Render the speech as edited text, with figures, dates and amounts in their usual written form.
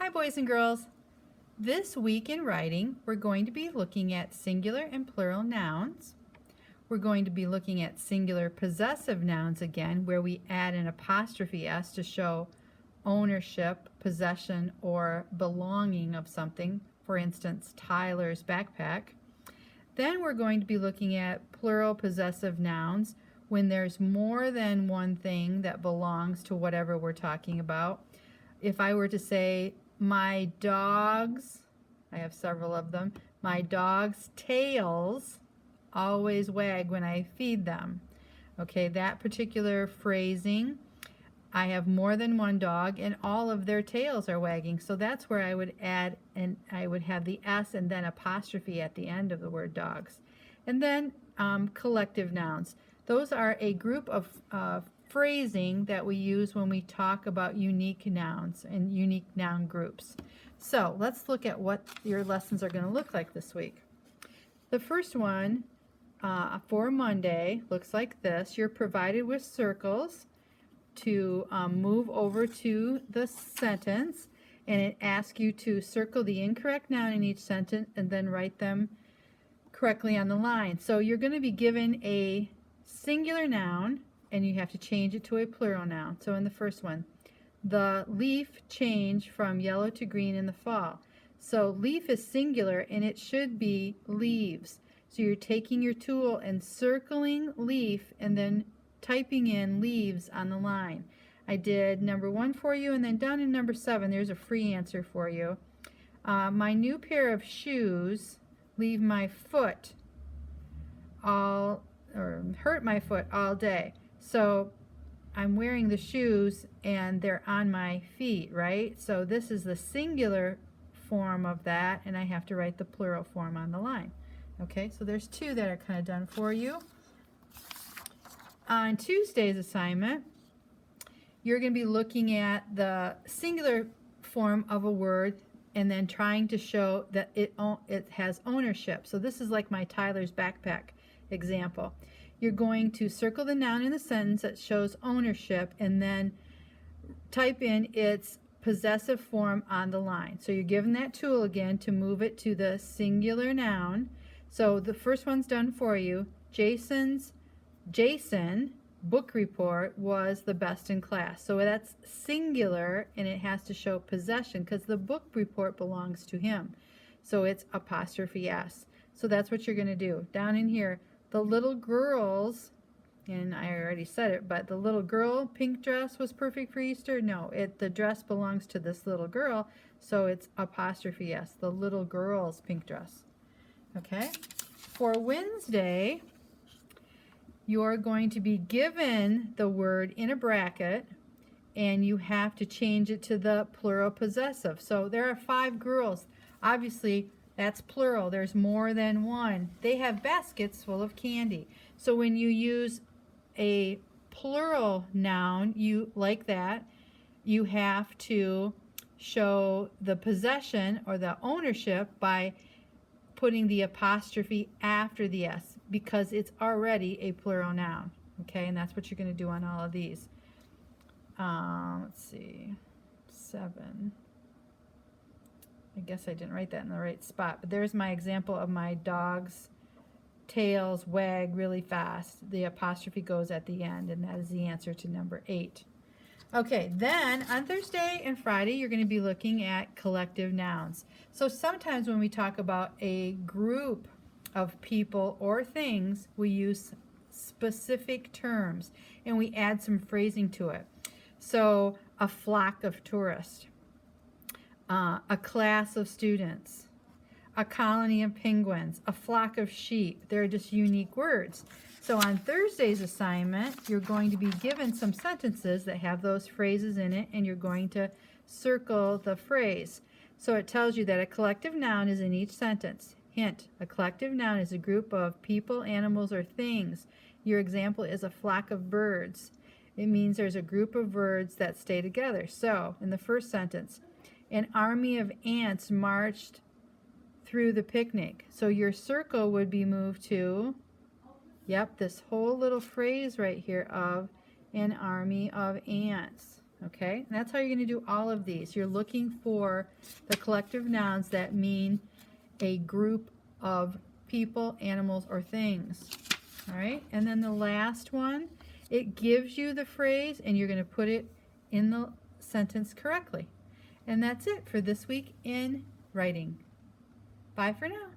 Hi boys and girls. This week in writing we're going to be looking at singular and plural nouns. We're going to be looking at singular possessive nouns again, where we add an apostrophe s to show ownership, possession, or belonging of something. For instance, Tyler's backpack. Then we're going to be looking at plural possessive nouns when there's more than one thing that belongs to whatever we're talking about. If I were to say, my dogs, I have several of them, my dog's tails always wag when I feed them. Okay, that particular phrasing, I have more than one dog and all of their tails are wagging. So that's where I would add, and I would have the S and then apostrophe at the end of the word dogs. And then collective nouns. Those are a group of phrasing that we use when we talk about unique nouns and unique noun groups. So let's look at what your lessons are going to look like this week. The first one for Monday looks like this. You're provided with circles to move over to the sentence, and it asks you to circle the incorrect noun in each sentence and then write them correctly on the line. So you're going to be given a singular noun and you have to change it to a plural noun. So in the first one, the leaf changed from yellow to green in the fall. So leaf is singular and it should be leaves. So you're taking your tool and circling leaf and then typing in leaves on the line. I did number 1 for you, and then down in number 7 there's a free answer for you. My new pair of shoes leave my foot all, or hurt my foot all day. So I'm wearing the shoes and they're on my feet, right? So this is the singular form of that, and I have to write the plural form on the line. Okay, so there's 2 that are kind of done for you. On Tuesday's assignment, you're going to be looking at the singular form of a word and then trying to show that it has ownership. So this is like my Tyler's backpack example. You're going to circle the noun in the sentence that shows ownership and then type in its possessive form on the line. So you're given that tool again to move it to the singular noun. So the first one's done for you. Jason book report was the best in class. So that's singular and it has to show possession because the book report belongs to him. So it's apostrophe S. So that's what you're going to do. Down in here, the little girls, and I already said it, but the little girl pink dress was perfect for Easter. No, the dress belongs to this little girl, so it's apostrophe S, the little girl's pink dress. Okay? For Wednesday, you're going to be given the word in a bracket and you have to change it to the plural possessive. So there are 5 girls. Obviously, that's plural. There's more than one. They have baskets full of candy. So when you use a plural noun, like that, you have to show the possession or the ownership by putting the apostrophe after the S because it's already a plural noun. Okay, and that's what you're going to do on all of these. Let's see, 7. I guess I didn't write that in the right spot, but there's my example of my dog's tails wag really fast. The apostrophe goes at the end, and that is the answer to number 8. Okay, then on Thursday and Friday, you're going to be looking at collective nouns. So sometimes when we talk about a group of people or things, we use specific terms and we add some phrasing to it. So a flock of tourists, a class of students, a colony of penguins, a flock of sheep. They're just unique words. So on Thursday's assignment, you're going to be given some sentences that have those phrases in it, and you're going to circle the phrase. So it tells you that a collective noun is in each sentence. Hint, a collective noun is a group of people, animals, or things. Your example is a flock of birds. It means there's a group of birds that stay together. So in the first sentence, an army of ants marched through the picnic. So your circle would be moved to, yep, this whole little phrase right here of an army of ants. Okay, and that's how you're going to do all of these. You're looking for the collective nouns that mean a group of people, animals, or things. All right, and then the last one, it gives you the phrase and you're going to put it in the sentence correctly. And that's it for this week in writing. Bye for now.